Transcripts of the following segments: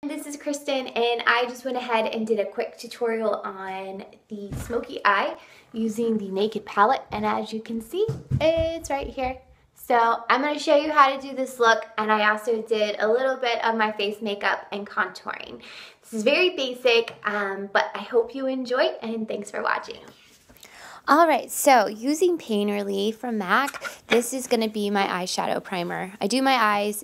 This is Kristen, and I just went ahead and did a quick tutorial on the Smoky Eye using the Naked palette, and as you can see, it's right here. So I'm going to show you how to do this look, and I also did a little bit of my face makeup and contouring. This is very basic, but I hope you enjoy, and thanks for watching. Alright, so using Pain Relief from MAC, this is going to be my eyeshadow primer. I do my eyes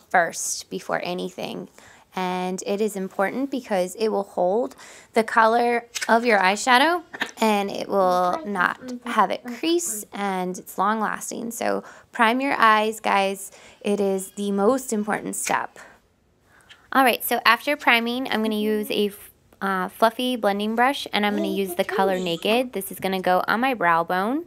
first before anything. And it is important because it will hold the color of your eyeshadow and it will not have it crease, and it's long lasting. So prime your eyes, guys. It is the most important step. Alright, so after priming, I'm going to use a fluffy blending brush, and I'm going to use the color Naked. This is going to go on my brow bone.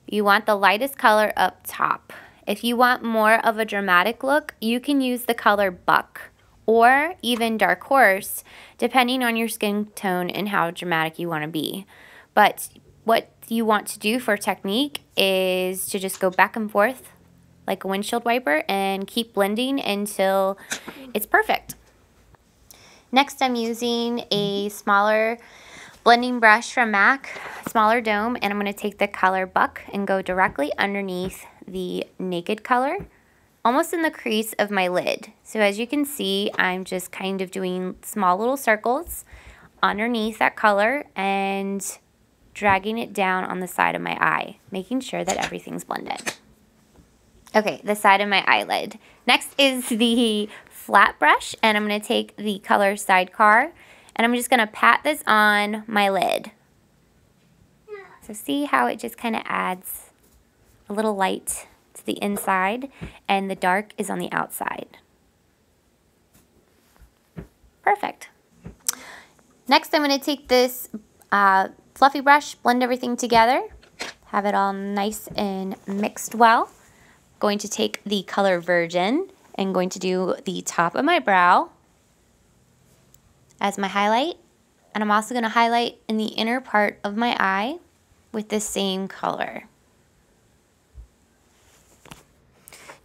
You want the lightest color up top. If you want more of a dramatic look, you can use the color Buck or even Dark Horse, depending on your skin tone and how dramatic you want to be. But what you want to do for technique is to just go back and forth like a windshield wiper and keep blending until it's perfect. Next, I'm using a smaller blending brush from MAC, smaller dome, and I'm going to take the color Buck and go directly underneath the Naked color, almost in the crease of my lid. So as you can see, I'm just kind of doing small little circles underneath that color and dragging it down on the side of my eye, making sure that everything's blended. Okay, the side of my eyelid. Next is the flat brush, and I'm going to take the color Sidecar, and I'm just going to pat this on my lid. So see how it just kind of adds a little light to the inside, and the dark is on the outside. Perfect. Next, I'm going to take this fluffy brush, blend everything together, have it all nice and mixed well. Going to take the color Virgin and going to do the top of my brow as my highlight, and I'm also going to highlight in the inner part of my eye with this same color.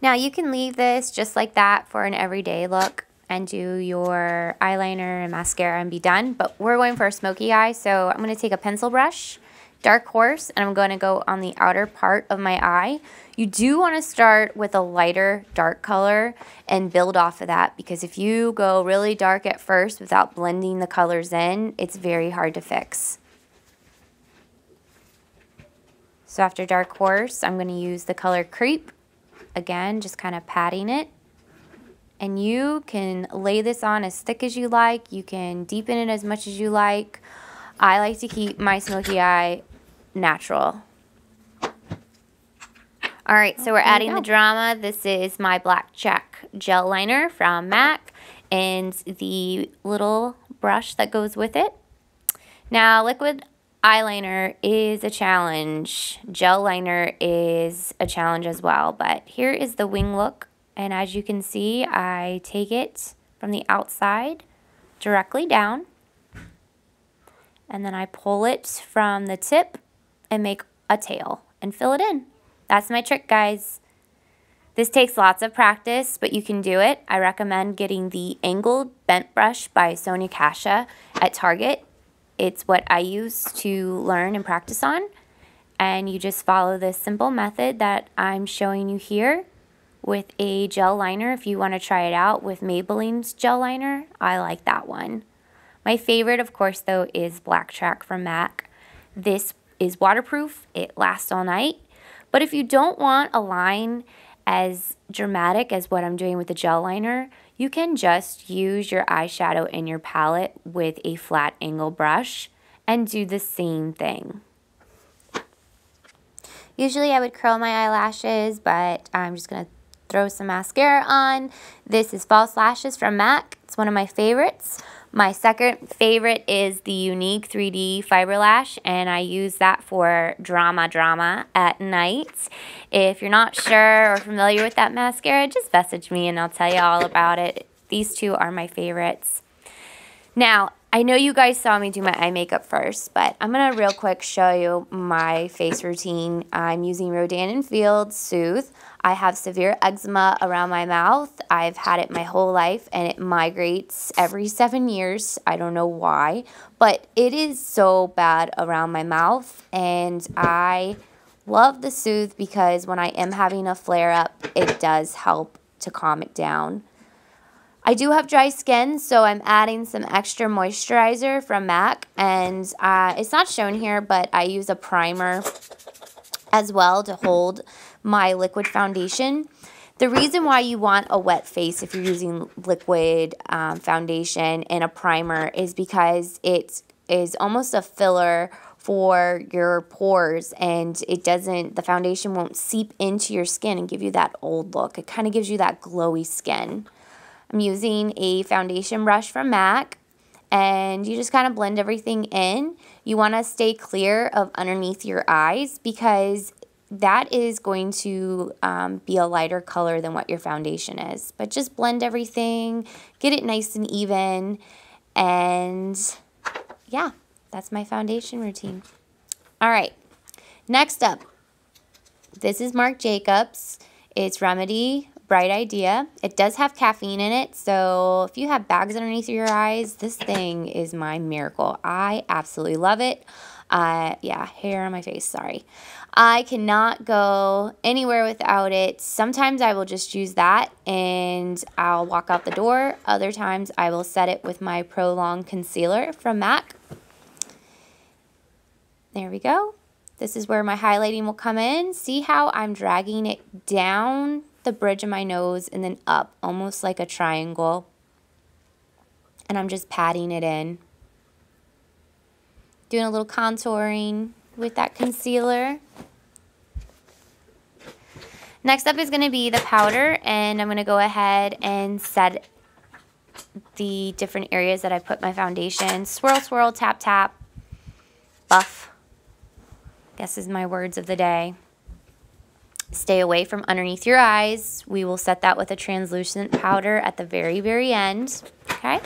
Now you can leave this just like that for an everyday look and do your eyeliner and mascara and be done, but we're going for a smoky eye, so I'm going to take a pencil brush, Dark Horse, and I'm going to go on the outer part of my eye. You do want to start with a lighter dark color and build off of that, because if you go really dark at first without blending the colors in, it's very hard to fix. So after Dark Horse, I'm going to use the color Creep. Again, just kind of patting it. And you can lay this on as thick as you like. You can deepen it as much as you like. I like to keep my smoky eye natural. Alright, so we're adding the drama. This is my Black Check gel liner from MAC and the little brush that goes with it. Now, liquid eyeliner is a challenge. Gel liner is a challenge as well, but here is the wing look, and as you can see, I take it from the outside directly down, and then I pull it from the tip and make a tail and fill it in. That's my trick, guys. This takes lots of practice, but you can do it. I recommend getting the angled bent brush by Sonia Kashia at Target. It's what I use to learn and practice on, and you just follow this simple method that I'm showing you here with a gel liner. If you want to try it out with Maybelline's gel liner, I like that one. My favorite, of course, though, is Black Check from MAC. This is waterproof. It lasts all night, but if you don't want a line as dramatic as what I'm doing with the gel liner, you can just use your eyeshadow in your palette with a flat angle brush and do the same thing. Usually I would curl my eyelashes, but I'm just going to throw some mascara on. This is False Lashes from MAC. It's one of my favorites. My second favorite is the Unique 3D Fiber Lash, and I use that for drama at night. If you're not sure or familiar with that mascara, just message me and I'll tell you all about it. These two are my favorites. Now, I know you guys saw me do my eye makeup first, but I'm going to real quick show you my face routine. I'm using Rodan & Field Soothe. I have severe eczema around my mouth. I've had it my whole life, and it migrates every 7 years. I don't know why, but it is so bad around my mouth, and I love the Soothe because when I am having a flare-up, it does help to calm it down. I do have dry skin, so I'm adding some extra moisturizer from MAC, and it's not shown here, but I use a primer as well to hold my liquid foundation. The reason why you want a wet face if you're using liquid foundation and a primer is because it is almost a filler for your pores, and the foundation won't seep into your skin and give you that old look. It kind of gives you that glowy skin. I'm using a foundation brush from MAC, and you just kind of blend everything in. You want to stay clear of underneath your eyes because that is going to be a lighter color than what your foundation is. But just blend everything, get it nice and even, and yeah, that's my foundation routine. All right, next up, this is Marc Jacobs. It's Remedy Bright Idea. It does have caffeine in it, so if you have bags underneath your eyes, this thing is my miracle. I absolutely love it. Yeah, hair on my face, sorry. I cannot go anywhere without it. Sometimes I will just use that and I'll walk out the door. Other times I will set it with my Prolong Concealer from MAC. There we go. This is where my highlighting will come in. See how I'm dragging it down the bridge of my nose and then up, almost like a triangle. And I'm just patting it in. Doing a little contouring with that concealer. Next up is going to be the powder, and I'm going to go ahead and set the different areas that I put my foundation. Swirl, swirl, tap, tap, buff. Guess is my words of the day. Stay away from underneath your eyes. We will set that with a translucent powder at the very, very end. Okay.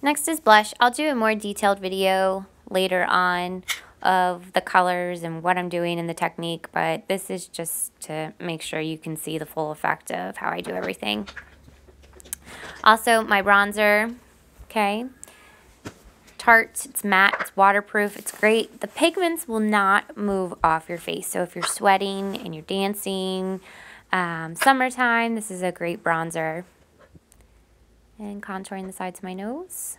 Next is blush. I'll do a more detailed video later on of the colors and what I'm doing in the technique, but this is just to make sure you can see the full effect of how I do everything. Also, my bronzer, okay. Tarte, it's matte, it's waterproof, it's great. The pigments will not move off your face. So if you're sweating and you're dancing, summertime, this is a great bronzer. And contouring the sides of my nose.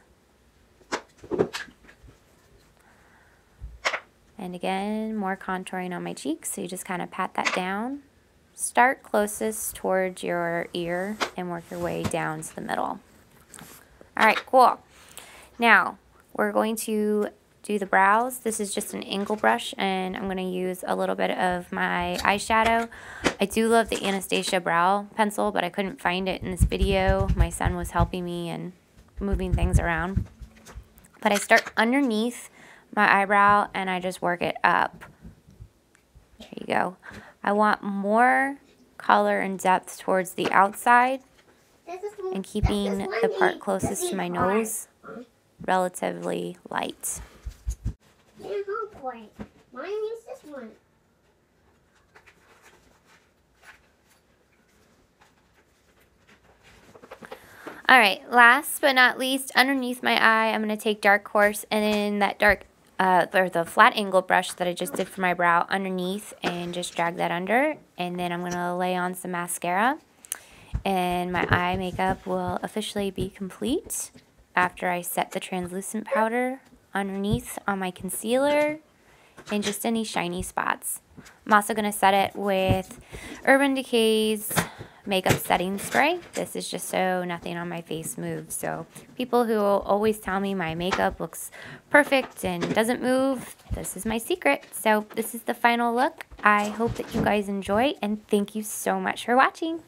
And again, more contouring on my cheeks. So you just kind of pat that down. Start closest towards your ear and work your way down to the middle. All right, cool. Now, we're going to do the brows. This is just an angle brush, and I'm going to use a little bit of my eyeshadow. I do love the Anastasia brow pencil, but I couldn't find it in this video. My son was helping me and moving things around. But I start underneath my eyebrow, and I just work it up. There you go. I want more color and depth towards the outside, and keeping the part closest to my nose relatively light. Yeah, home point. Mine is this one. All right, last but not least, underneath my eye, I'm going to take dark horse and then that dark, or the flat angle brush that I just did for my brow underneath and just drag that under. And then I'm going to lay on some mascara. And my eye makeup will officially be complete after I set the translucent powder underneath on my concealer and just any shiny spots. I'm also going to set it with Urban Decay's makeup setting spray. This is just so nothing on my face moves. So people who always tell me my makeup looks perfect and doesn't move, this is my secret. So this is the final look. I hope that you guys enjoy, and thank you so much for watching.